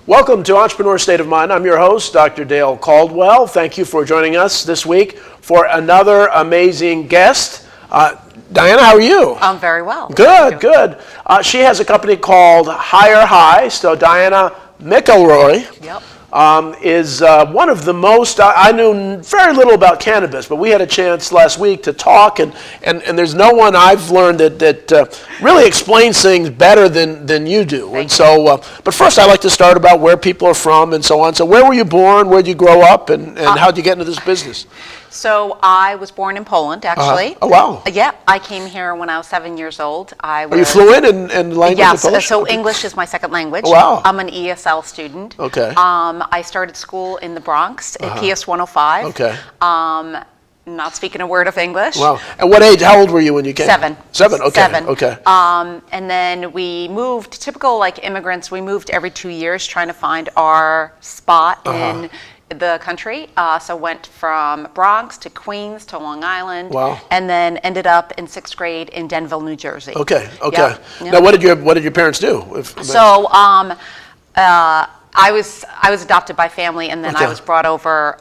Welcome to Entrepreneur State of Mind. I'm your host, Dr. Dale Caldwell. Thank you for joining us this week for another amazing guest. Diana, how are you? I'm very well. Good, good. She has a company called Higher High. So Diana McElroy is one of the most, I knew very little about cannabis, but we had a chance last week to talk, and there's no one I've learned that really explains things better than you do. But first I'd like to start about where people are from and so on. So where were you born, where did you grow up, and how did you get into this business? So I was born in Poland, actually. Oh, wow. Yeah, I came here when I was 7 years old. Are you fluent in language? Yes, Polish? so English is my second language. Oh, wow. I'm an ESL student. Okay. I started school in the Bronx at PS 105. Okay. Not speaking a word of English. Wow. And what age, how old were you when you came? 7. 7, okay. 7. Okay. And then we moved, typical like immigrants, we moved every 2 years trying to find our spot in the country. So went from Bronx to Queens to Long Island. Wow. And then ended up in 6th grade in Denville, New Jersey. Okay, okay. Yep. Yep. Now what did your parents do? So I was adopted by family, and then I was brought over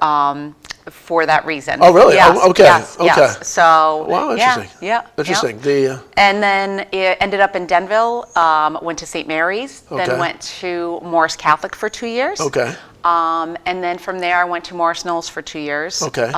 for that reason. Oh, really? Yes, okay. Yes, okay. Yes. So wow, interesting. Yeah. Interesting. Yeah. And then it ended up in Denville. Went to St. Mary's. Okay. Then went to Morris Catholic for 2 years. Okay. And then from there, I went to Morris Knolls for 2 years. Okay.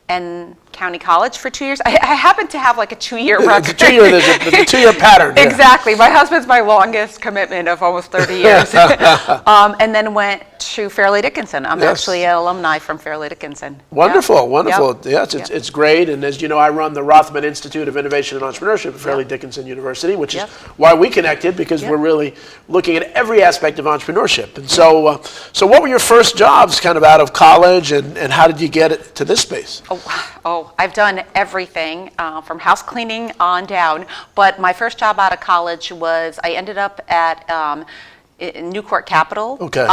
And County College for 2 years. I happen to have like a 2-year record. There's a 2-year pattern. Yeah. Exactly. My husband's my longest commitment of almost 30 years. And then went to Fairleigh Dickinson. I'm actually an alumni from Fairleigh Dickinson. Wonderful, wonderful. Yep. Yes, it's great. And as you know, I run the Rothman Institute of Innovation and Entrepreneurship at Fairleigh Dickinson University, which is why we connected, because we're really looking at every aspect of entrepreneurship. And so what were your first jobs kind of out of college, and how did you get it to this space? Oh, I've done everything from house cleaning on down. But my first job out of college was, I ended up at Newport Capital. Okay.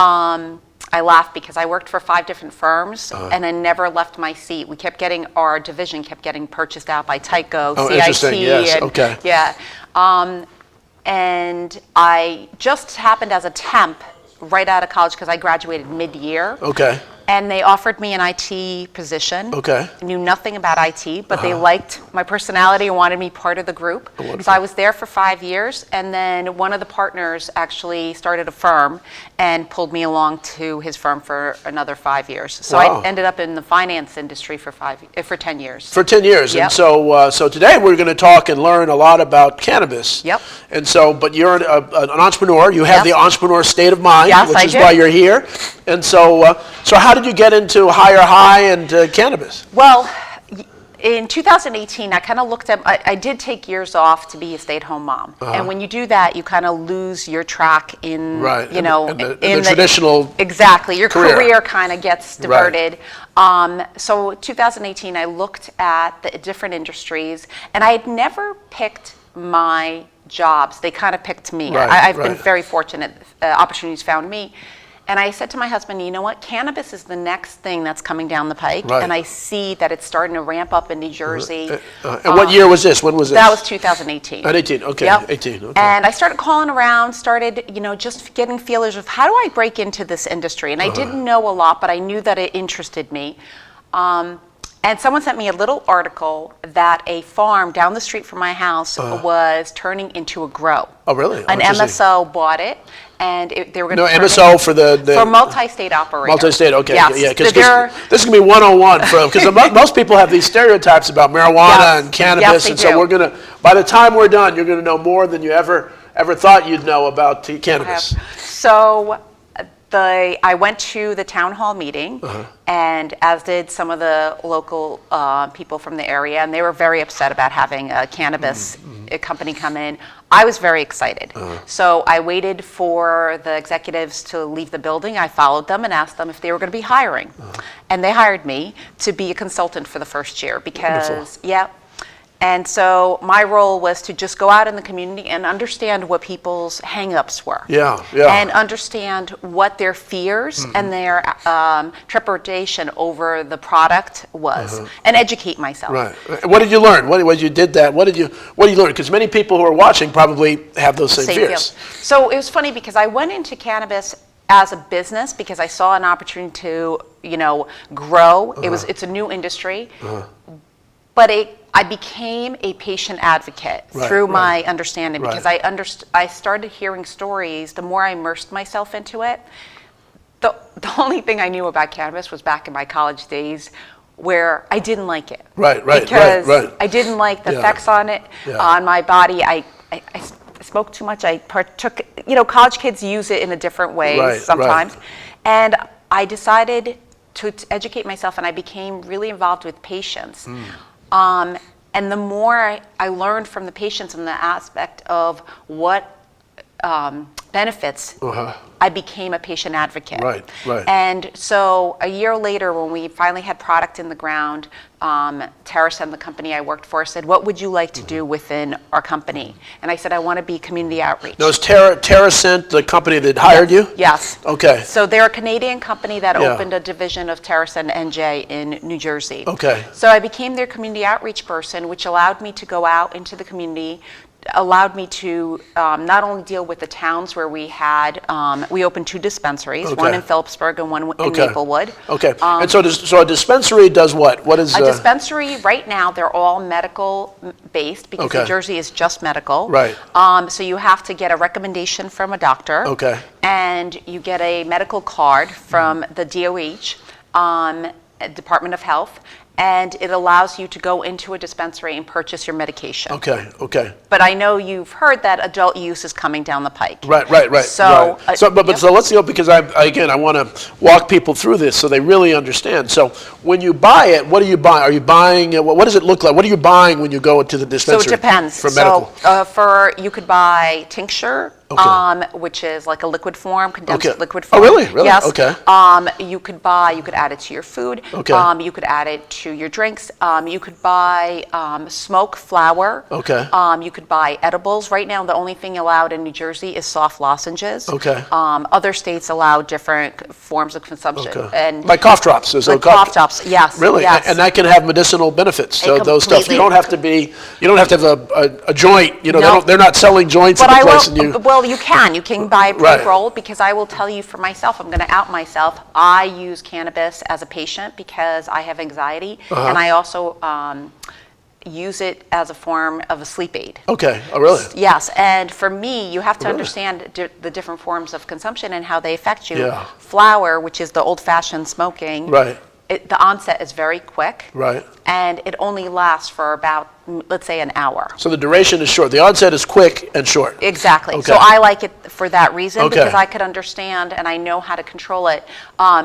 I laughed because I worked for 5 different firms, and I never left my seat. We kept getting, our division kept getting purchased out by Tyco, CIT. Interesting. Yes. And, okay. Yeah. And I just happened as a temp right out of college because I graduated mid-year. Okay. And they offered me an IT position. Okay. I knew nothing about IT, but they liked my personality and wanted me part of the group. So I was there for 5 years, and then one of the partners actually started a firm and pulled me along to his firm for another 5 years. So I ended up in the finance industry for 10 years. For 10 years. Yep. And so today we're going to talk and learn a lot about cannabis. Yep. And so, but you're an entrepreneur. You have the entrepreneur state of mind, which is why you're here. And so how did you get into Higher High and cannabis? Well, in 2018, I kind of looked at, I did take years off to be a stay-at-home mom. And when you do that, you kind of lose your track in, you know, in the traditional exactly, your career kind of gets diverted. Right. So 2018, I looked at the different industries, and I had never picked my jobs. They kind of picked me. I've been very fortunate. Opportunities found me. And I said to my husband, you know what, cannabis is the next thing that's coming down the pike, and I see that it's starting to ramp up in New Jersey. And what year was this? When was this? That was 2018. 18, okay, Yep. 18, okay. And I started calling around, started, just getting feelers of how do I break into this industry? And I didn't know a lot, but I knew that it interested me. And someone sent me a little article that a farm down the street from my house was turning into a grow. Oh, really? An MSO bought it, and they were going to MSO for for multi-state operator. Multi-state, okay. Yes. Yeah, because this is going to be 101, because most people have these stereotypes about marijuana and cannabis, and so we're going to, by the time we're done, you're going to know more than you ever thought you'd know about cannabis. So I went to the town hall meeting, and as did some of the local people from the area, and they were very upset about having a cannabis company come in. I was very excited. So I waited for the executives to leave the building. I followed them and asked them if they were going to be hiring. And they hired me to be a consultant for the first year because, and so my role was to just go out in the community and understand what people's hang-ups were. And understand what their fears and their trepidation over the product was, and educate myself. Right. What did you learn? What you did that? What did you learn? Because many people who are watching probably have those same fears. So it was funny because I went into cannabis as a business because I saw an opportunity to, grow. It's a new industry, but I became a patient advocate through my understanding because I started hearing stories. The more I immersed myself into it, the only thing I knew about cannabis was back in my college days where I didn't like it. Because I didn't like the effects on it, on my body. I smoked too much. I partook, college kids use it in a different way sometimes. And I decided to educate myself, and I became really involved with patients. And the more I learned from the patients and the aspect of what benefits, I became a patient advocate. And so a year later, when we finally had product in the ground, TerraScent, the company I worked for, said, what would you like to do within our company? And I said, I want to be community outreach. Now, is TerraScent the company that hired you? Yes. Okay. So they're a Canadian company that opened a division of TerraScent NJ in New Jersey. Okay. So I became their community outreach person, which allowed me to go out into the community, allowed me to not only deal with the towns where we had, we opened 2 dispensaries, one in Phillipsburg and one in Maplewood. Okay. And so a dispensary does what? What is a dispensary? Right now, they're all medical based because New Jersey is just medical. So you have to get a recommendation from a doctor. And you get a medical card from the DOH, Department of Health. And it allows you to go into a dispensary and purchase your medication. But I know you've heard that adult use is coming down the pike. So, so let's go, because I want to walk people through this so they really understand. So when you buy it, what are you buying? Are you buying, what does it look like? What are you buying when you go into the dispensary? So it depends. For medical? So you could buy tincture, which is like a liquid form, condensed liquid form. Oh, really? Yes. You could add it to your food. You could add it to your drinks. You could buy smoke flower. You could buy edibles. Right now, the only thing allowed in New Jersey is soft lozenges. Other states allow different forms of consumption. And like cough drops. Like cough drops, yes. Really? Yes. And that can have medicinal benefits. So those stuff, you don't have to have a joint. They're not selling joints in the place. Well, you can buy pre-rolled, because I will tell you for myself, I'm going to out myself. I use cannabis as a patient because I have anxiety, and I also use it as a form of a sleep aid. Oh, really? Yes, and for me, you have to understand the different forms of consumption and how they affect you. Flower, which is the old-fashioned smoking, the onset is very quick, and it only lasts for about, let's say, an hour. So the duration is short. The onset is quick and short. Exactly. So I like it for that reason, because I could understand and I know how to control it.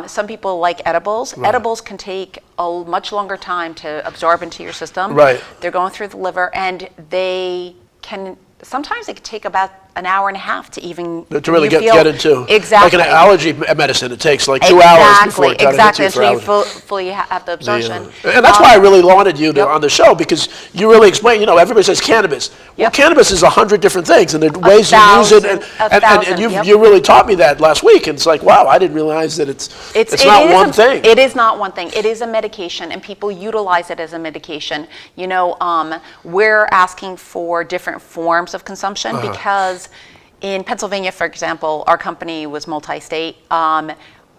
Some people like edibles. Edibles can take a much longer time to absorb into your system. They're going through the liver, and they can, sometimes it can take about an hour and a half to even to really get into. Exactly. Like an allergy medicine, it takes like 2 hours before it hits you for until allergy. you fully have the absorption. And that's why I really wanted you on the show, because you really explain, everybody says cannabis. Well, cannabis is 100 different things, and there are ways to use it, and you really taught me that last week, and it's like, wow, I didn't realize that it's not one thing. It is not one thing. It is a medication, and people utilize it as a medication. We're asking for different forms of consumption because in Pennsylvania, for example, our company was multi-state.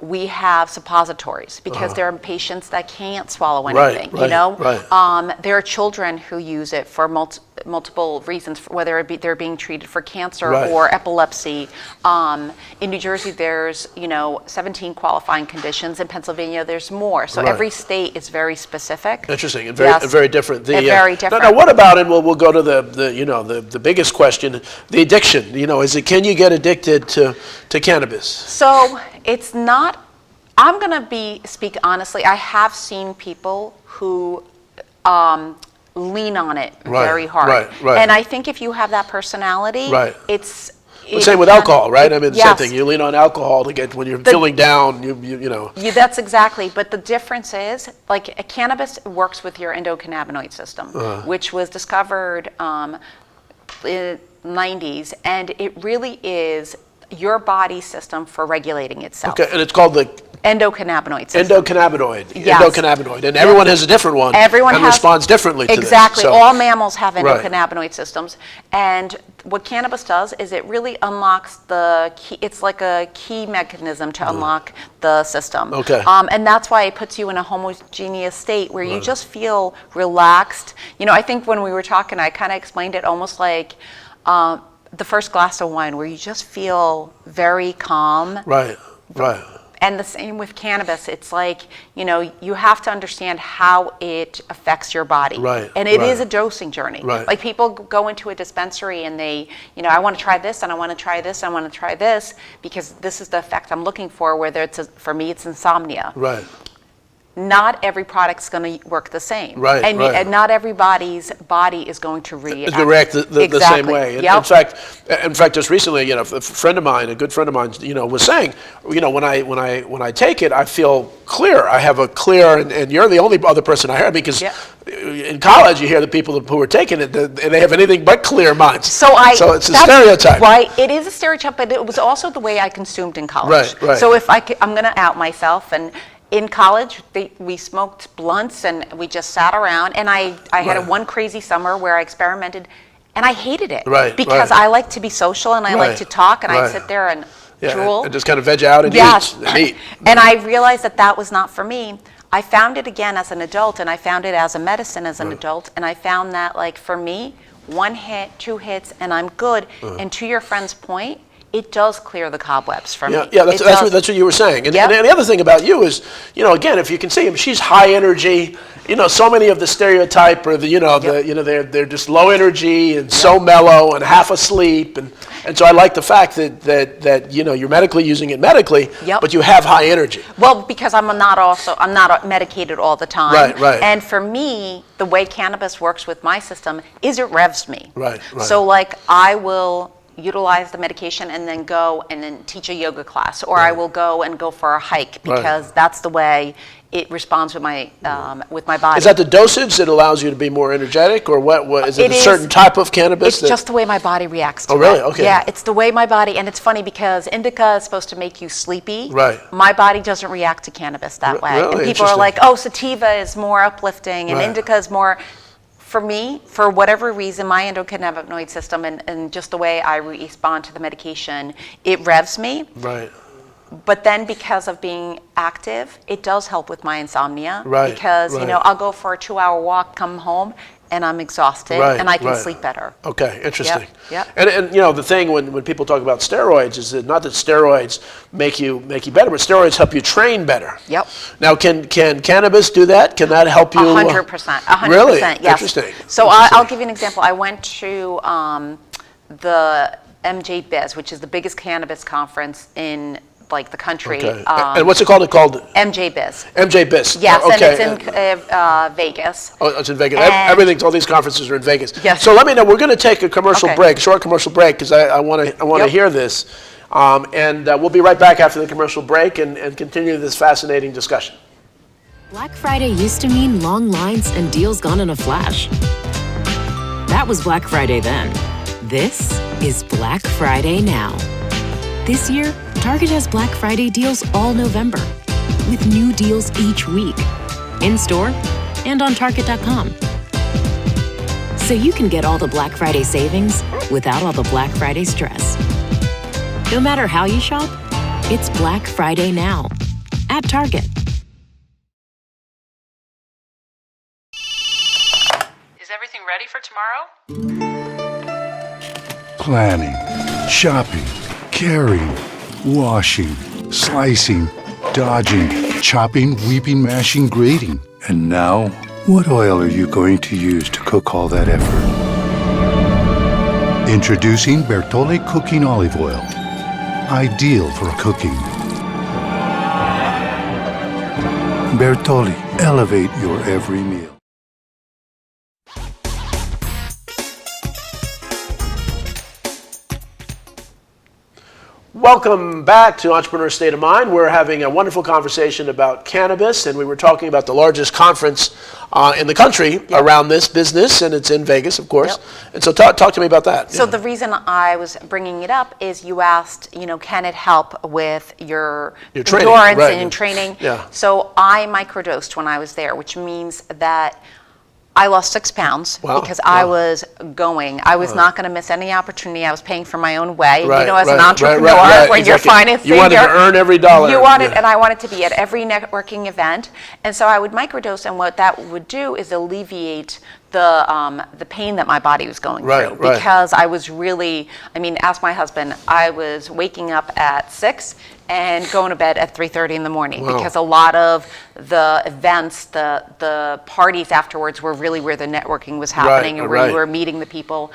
We have suppositories because there are patients that can't swallow anything. There are children who use it for multiple reasons, whether it be they're being treated for cancer or epilepsy. In New Jersey, there's 17 qualifying conditions. In Pennsylvania, there's more. So every state is very specific. Interesting, and very different. Very different. Now, what about, and we'll go to the biggest question, the addiction. Can you get addicted to cannabis? So it's not. I'm going to speak honestly. I have seen people who lean on it very hard. And I think if you have that personality, it's... Same with alcohol, right? I mean, same thing. You lean on alcohol to get, when you're feeling down, That's exactly. But the difference is, like, cannabis works with your endocannabinoid system, which was discovered in the 90s, and it really is your body system for regulating itself. And it's called the Endocannabinoid system. Endocannabinoid. Yes. Endocannabinoid. And everyone has a different one. Everyone and has, responds differently to exactly. this. All mammals have Right. endocannabinoid systems. And what cannabis does is it really unlocks the key. It's like a key mechanism to unlock the system. Okay. And that's why it puts you in a homogeneous state where you just feel relaxed. You know, I think when we were talking, I kind of explained it almost like the first glass of wine where you just feel very calm. Right, right. And the same with cannabis. It's like, you know, you have to understand how it affects your body. Right, And it is right. a dosing journey. Right. Like people go into a dispensary and they, you know, I want to try this and I want to try this and I want to try this because this is the effect I'm looking for, whether it's, for me, it's insomnia. Right. Not every product's going to work the same. Right, and, right. and not everybody's body is going to react. It's going to react the same Exactly. way. Yep. In fact, just recently, you know, a friend of mine, a good friend of mine, you know, was saying, you know, when I take it, I feel clear. I have a clear, and you're the only other person I heard because in college you hear the people who are taking it, and they have anything but clear minds. So it's a stereotype. Right. It is a stereotype, but it was also the way I consumed in college. Right, right. So if I'm going to out myself, and in college, we smoked blunts and we just sat around. And I had Right. one crazy summer where I experimented, and I hated it. Right, because right. I like to be social and I like Right, to talk, and right. I'd sit there and Yeah, drool. and just kind of veg out and Yes. eat. And I realized that was not for me. I found it again as an adult, and I found it as a medicine as an adult, and I found that, like, for me, 1 hit, 2 hits, and I'm good. And to your friend's point, it does clear the cobwebs for me. Yeah, that's what you were saying. And, Yep. and the other thing about you is, you know, again, if you can see him, she's high energy. You know, so many of the stereotype or they're just low energy and so mellow and half asleep, and so I like the fact that you know, you're medically using it medically, but you have high energy. Well, because I'm not medicated all the time. Right, right. And for me, the way cannabis works with my system is it revs me. Right, right. So, like, I will utilize the medication and then go and then teach a yoga class, or I will go for a hike because that's the way it responds with my body. Is that the dosage that allows you to be more energetic, or what is it a certain type of cannabis? It's just the way my body reacts to it. Oh, really? Okay. Yeah, it's the way my body, and it's funny because indica is supposed to make you sleepy. Right. My body doesn't react to cannabis that way. Really? And people are Interesting. like, oh, sativa is more uplifting and Right. indica is more. For me, for whatever reason, my endocannabinoid system and just the way I respond to the medication, it revs me. Right. But then because of being active, it does help with my insomnia. Right, Because, you right. know, I'll go for a 2-hour walk, come home, and I'm exhausted, Right, and I can right. sleep better. Okay, interesting. Yep. And you know, the thing when people talk about steroids is that not that steroids make you better, but steroids help you train better. Yep. Now, can cannabis do that? Can that help you? 100%. 100%. Really? Yes. Interesting. So Interesting. I'll give you an example. I went to the MJ Biz, which is the biggest cannabis conference in like the country. Okay. And what's it called? It's called MJ Biz. MJ Biz. Yes, Okay. and it's in Vegas. Oh, it's in Vegas. And- All these conferences are in Vegas. Yes. So let me know. We're going to take a commercial Okay. break, short commercial break, because I want to Yep. hear this, and we'll be right back after the commercial break and continue this fascinating discussion. Black Friday used to mean long lines and deals gone in a flash. That was Black Friday then. This is Black Friday now. This year, Target has Black Friday deals all November, with new deals each week, in store and on Target.com. So you can get all the Black Friday savings without all the Black Friday stress. No matter how you shop, it's Black Friday now at Target. Is everything ready for tomorrow? Planning, shopping, carrying, washing, slicing, dodging, chopping, weeping, mashing, grating. And now, what oil are you going to use to cook all that effort? Introducing Bertolli Cooking Olive Oil. Ideal for cooking. Bertolli, elevate your every meal. Welcome back to Entrepreneur State of Mind. We're having a wonderful conversation about cannabis, and we were talking about the largest conference in the country around this business, and it's in Vegas, of course. And so talk to me about that. So the reason I was bringing it up is you asked, can it help with your training, endurance right. and training? Yeah. So I microdosed when I was there, which means that I lost 6 pounds because I was going. I was not going to miss any opportunity. I was paying for my own way. Right, As an right, entrepreneur, right, when you're financing, you wanted to earn every dollar. You wanted, and I wanted to be at every networking event. And so I would microdose, and what that would do is alleviate the pain that my body was going through. Because I was really, ask my husband, I was waking up at 6 and going to bed at 3:30 in the morning because a lot of the events, the parties afterwards were really where the networking was happening and where you were meeting the people.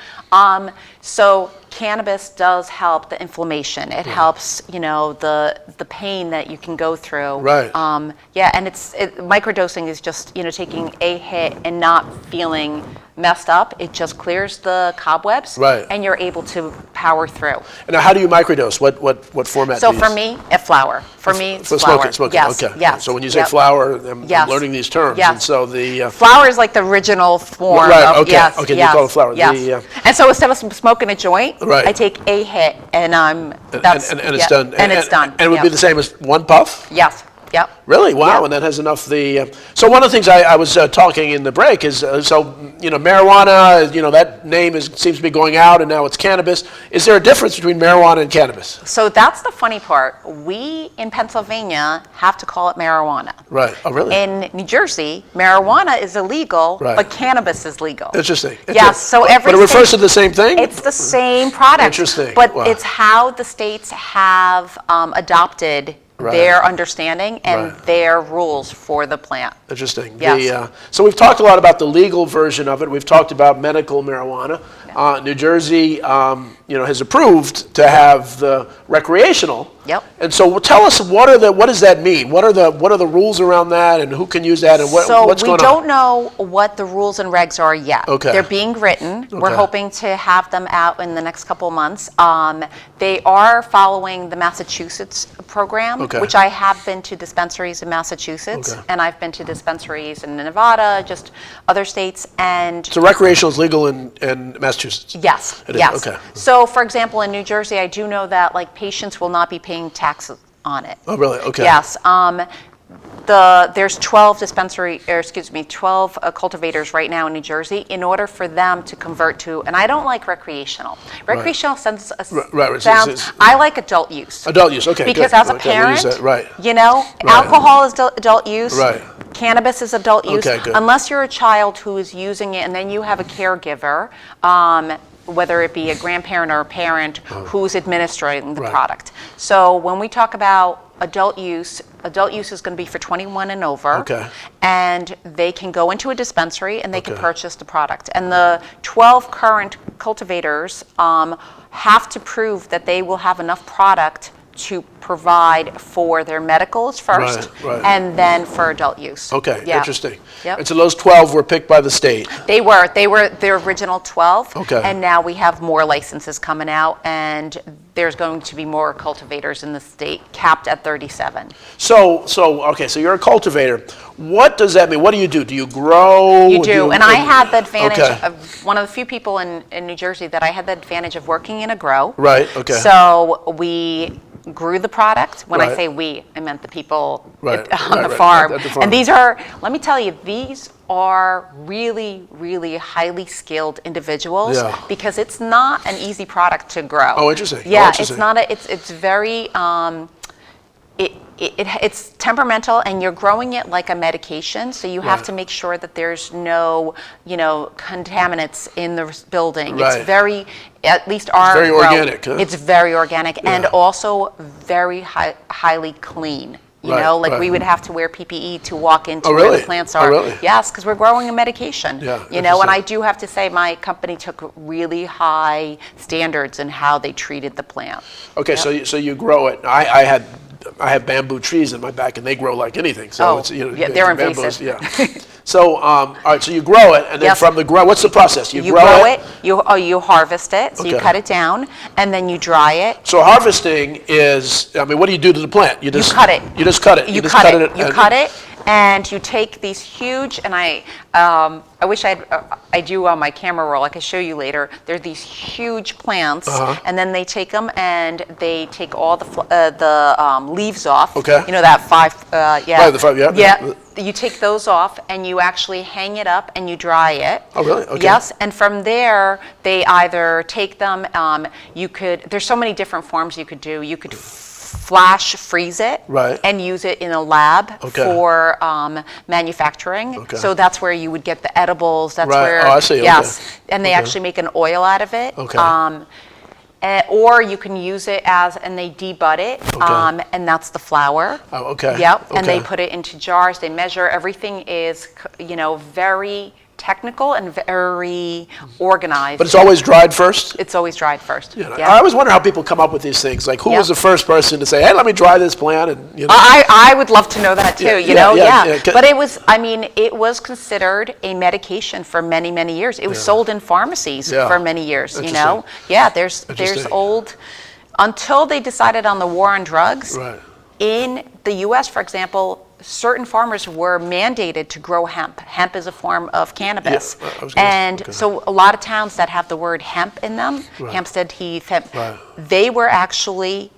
So cannabis does help the inflammation. It helps, the pain that you can go through. And microdosing is just, taking a hit and not feeling messed up. It just clears the cobwebs and you're able to power through. And now how do you microdose? What format So do you for use? me, a flower. For me, it's flower. Smoking. Yes, Okay. yes. So when you say flower, I'm learning these terms. Yes. And so the flower is like the original form of, Okay, you call it flower. Yes. And so instead of smoking a joint, I take a hit and it's done. And it's done. And it would be the same as one puff? Yes. Yep. Really? Wow. And that has enough so one of the things I was talking in the break is, marijuana, that name seems to be going out and now it's cannabis. Is there a difference between marijuana and cannabis? So that's the funny part. We in Pennsylvania have to call it marijuana. Right. Oh, really? In New Jersey, marijuana is illegal, but cannabis is legal. Interesting. Yes. So but it refers to the same thing? It's the same product. Interesting. But it's how the states have adopted their understanding and their rules for the plant. Interesting. Yes. So we've talked a lot about the legal version of it. We've talked about medical marijuana. New Jersey, has approved to have the recreational. Yep. And so tell us what does that mean? What are the rules around that, and who can use that, and what's going on? So we don't know what the rules and regs are yet. Okay. They're being written. We're hoping to have them out in the next couple of months. They are following the Massachusetts program, which I have been to dispensaries in Massachusetts, and I've been to dispensaries in Nevada, just other states, and So recreational is legal in Massachusetts? yes, It is? yes. Okay. So for example, in New Jersey, I do know that patients will not be paying taxes on it. Oh, really? Okay. Yes. There's 12 cultivators right now in New Jersey. In order for them to convert to, and I don't like recreational. Recreational sounds. I like adult use. Adult use, okay. Because good. as a parent, Right. alcohol is adult use. Right. Cannabis is adult use. Okay, good. Unless you're a child who is using it, and then you have a caregiver. Whether it be a grandparent or a parent who's administering the product. So when we talk about adult use is going to be for 21 and over. Okay. And they can go into a dispensary and they can purchase the product. And the 12 current cultivators have to prove that they will have enough product to provide for their medicals first, and then for adult use. Okay, interesting. Yep. And so those 12 were picked by the state? They were the original 12, Okay. and now we have more licenses coming out, and there's going to be more cultivators in the state, capped at 37. So you're a cultivator. What does that mean? What do you do? Do you grow? You do, and I had the advantage of one of the few people in New Jersey that I had the advantage of working in a grow. Right, okay. So we grew the product. When I say we, I meant the people on the farm. At the farm. And these are, let me tell you, these are really, really highly skilled individuals because it's not an easy product to grow. Oh, interesting. Yeah, it's not it's very, it's temperamental, and you're growing it like a medication, so you have to make sure that there's no, contaminants in the building. It's very, at least our very organic, huh? It's very organic and also very highly clean. We would have to wear PPE to walk into where the plants are. Oh, really? Yes, because we're growing a medication. Yeah, and I do have to say my company took really high standards in how they treated the plant. Okay, so you grow it. I had I have bamboo trees in my back, and they grow like anything. So Oh, it's, you know, yeah, they're bamboos, invasive. yeah. So, all right, so you grow it, and then Yes. from the grow, what's the process? You grow it, you harvest it, so you Okay. cut it down, and then you dry it. So harvesting is, I mean, what do you do to the plant? You just cut it. You just cut it. You just cut it. and- You cut it, and you take these huge, and I wish I do on my camera roll. I could show you later. They're these huge plants, and then they take them and they take all the leaves off. Okay. You know that yeah. Right, the five, yeah. Yeah. You take those off and you actually hang it up and you dry it. Oh, really? Okay. Yes, and from there they either take them. There's so many different forms you could do. You could flash freeze it, Right. and use it in a lab Okay. for manufacturing. Okay. So that's where you would get the edibles. That's Right. where, Oh, I see. yes, Okay. and they actually make an oil out of it. Okay. Or you can use it and they debud it, and that's the flour. Oh, okay. Yep, and they Okay. put it into jars. They measure. Everything is, very technical and very organized. But it's always dried first? It's always dried first. You know, Yeah. I always wonder how people come up with these things. Like, who Yeah. was the first person to say, hey, let me dry this plant? And, you know. I would love to know that too, Yeah. But it was considered a medication for many, many years. It was sold in pharmacies Yeah. for many years, Interesting. Yeah, there's Interesting. until they decided on the war on drugs. Right. In the US, for example, certain farmers were mandated to grow hemp. Hemp is a form of cannabis. Yeah, I was gonna say, And okay. so a lot of towns that have the word hemp in them, Right. Hampstead Heath, hemp, Right. they were actually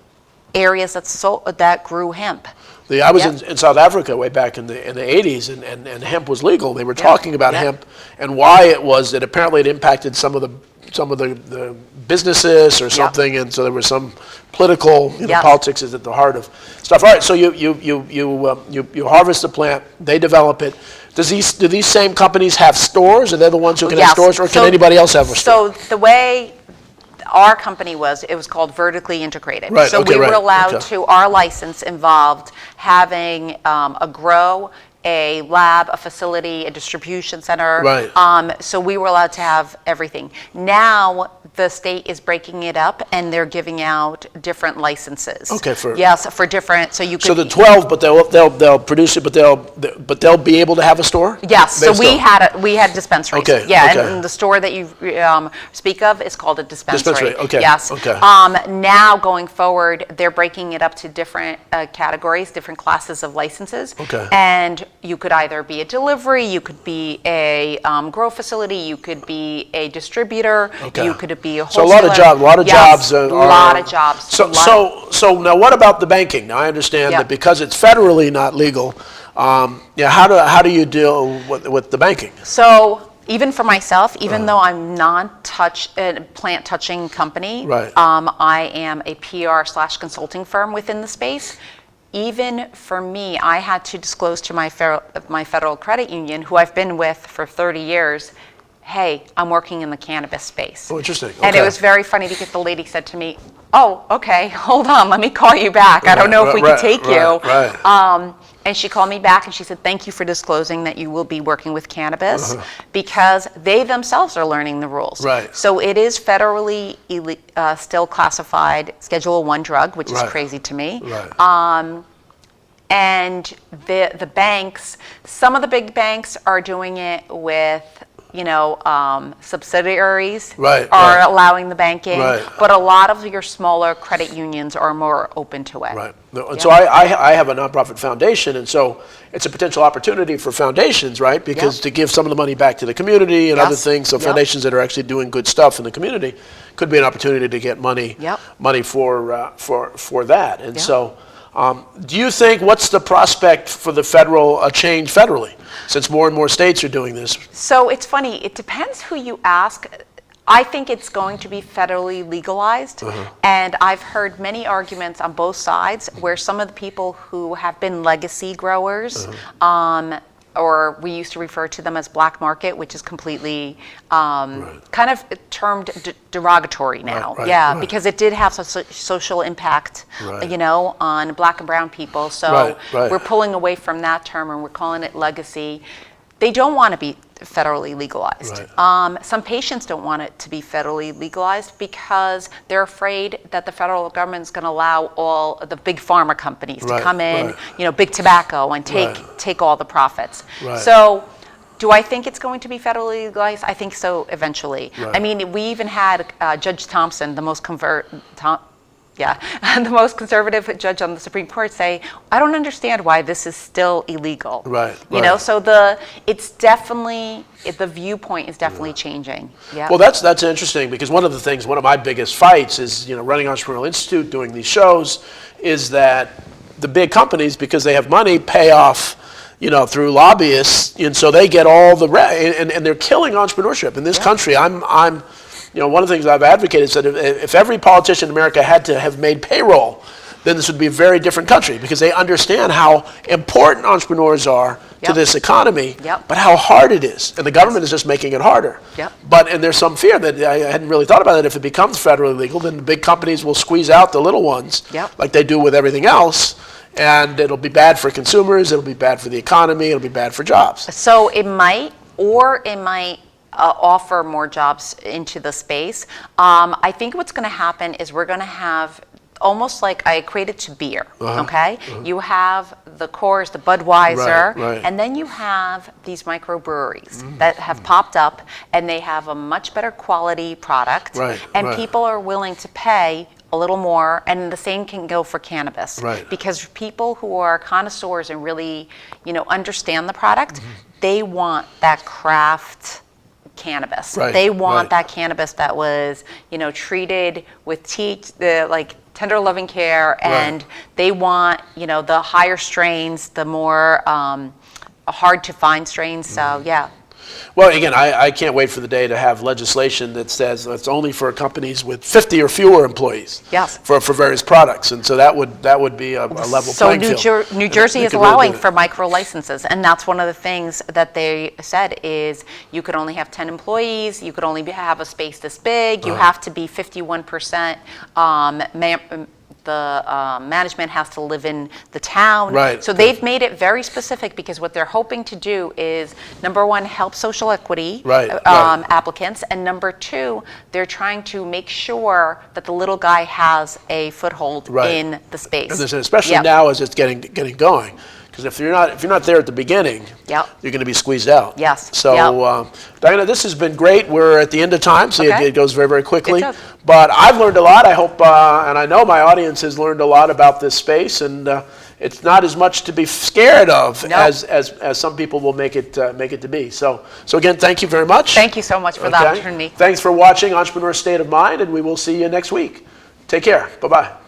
areas that grew hemp. I was Yep. in South Africa way back in the 80s, and hemp was legal. They were talking about Yep. hemp and why it was that apparently it impacted some of the businesses or something, and so there was some political Yes. politics is at the heart of stuff. All right, so you harvest the plant, they develop it. Do these same companies have stores? Are they the ones who can have Yes. stores, or can So- anybody else have a store? So the way our company was called vertically integrated. Right, So okay, we were right, allowed okay. to, our license involved having a grow, a lab, a facility, a distribution center. Right. So we were allowed to have everything. Now the state is breaking it up and they're giving out different licenses. Okay, yes, for different. So you could. So the 12, but they'll produce it, but they'll be able to have a store. Yes, so Based we had dispensaries. Okay, Yeah, okay. and the store that you speak of is called a dispensary. Dispensary, okay, Yes. okay. Now going forward, they're breaking it up to different categories, different classes of licenses. Okay. And you could either be a delivery, you could be a grow facility, you could be a distributor, Okay. you could be a So wholesaler. a lot of jobs. Yes, Are, a lot of jobs. So now, what about the banking? Now I understand Yeah. that because it's federally not legal. How do you deal with the banking? So even for myself, even though I'm plant touching company, Right. I am a PR/consulting firm within the space. Even for me, I had to disclose to my federal credit union, who I've been with for 30 years, hey, I'm working in the cannabis space. Oh, interesting. And it Okay. was very funny because the lady said to me, oh, okay, hold on, let me call you back. I don't know if we can take you. Right. And she called me back and she said, thank you for disclosing that you will be working with cannabis, because they themselves are learning the rules. Right. So it is federally still classified Schedule I drug, which is Right. crazy to me. Right. And the banks, some of the big banks are doing it with, subsidiaries Right, are right. allowing the banking, Right. but a lot of your smaller credit unions are more open to it. Right. No, and so I have a nonprofit foundation, and so it's a potential opportunity for foundations, right? Because to give some of the money back to the community and other Yes. things, so Yep. foundations that are actually doing good stuff in the community could be an opportunity to get money, Yep. money for that. And Yep. so, do you think what's the prospect for the federal change federally, since more and more states are doing this? So it's funny, it depends who you ask. I think it's going to be federally legalized, and I've heard many arguments on both sides where some of the people who have been legacy growers, or we used to refer to them as black market, which is completely kind of termed derogatory now. Right, yeah, right. because it did have social impact, Right. on black and brown people. So Right, right. we're pulling away from that term and we're calling it legacy. They don't want to be federally legalized. Right. Some patients don't want it to be federally legalized because they're afraid that the federal government is going to allow all the big pharma companies to Right, come in, right. you know, big tobacco, and take all the profits. Right. So, do I think it's going to be federally legalized? I think so eventually. Right. I mean, we even had Judge Thompson, the most the most conservative judge on the Supreme Court, say, I don't understand why this is still illegal. Right, You know, right. so it's definitely, the viewpoint is definitely changing. Yeah. Well, that's interesting, because one of my biggest fights is, you know, running Entrepreneurial Institute, doing these shows, is that the big companies, because they have money, pay off, you know, through lobbyists, and so they get all the and they're killing entrepreneurship in this country. You know, one of the things I've advocated is that if every politician in America had to have made payroll, then this would be a very different country, because they understand how important entrepreneurs are to this economy, but how hard it is. And the government is just making it harder. And there's some fear that I hadn't really thought about it. If it becomes federally legal, then the big companies will squeeze out the little ones like they do with everything else. And it'll be bad for consumers, it'll be bad for the economy, it'll be bad for jobs. So it might offer more jobs into the space. I think what's going to happen is we're going to have almost like I equate it to beer, okay? You have the Coors, the Budweiser, and then you have these microbreweries that have popped up, and they have a much better quality product, and people are willing to pay a little more, and the same can go for cannabis, because people who are connoisseurs and really, you know, understand the product, they want that craft cannabis. They want that cannabis that was, you know, treated with like tender loving care, and they want, you know, the higher strains, the more hard to find strains. So yeah. Well, again, I can't wait for the day to have legislation that says it's only for companies with 50 or fewer employees for various products, and so that would be a level playing field. So New Jersey is allowing for micro licenses, and that's one of the things that they said is you could only have 10 employees, you could only have a space this big, you have to be 51%. The management has to live in the town. So they've made it very specific, because what they're hoping to do is, number one, help social equity applicants, and number two, they're trying to make sure that the little guy has a foothold in the space. And especially now as it's getting going. Because if you're not there at the beginning, you're going to be squeezed out. So, Diana, this has been great. We're at the end of time, so it goes very, very quickly. It does. But I've learned a lot. I hope, and I know my audience has learned a lot about this space, and it's not as much to be scared of as some people will make it to be. So again, thank you very much. Thank you so much for the opportunity. Thanks for watching Entrepreneur State of Mind, and we will see you next week. Take care. Bye-bye.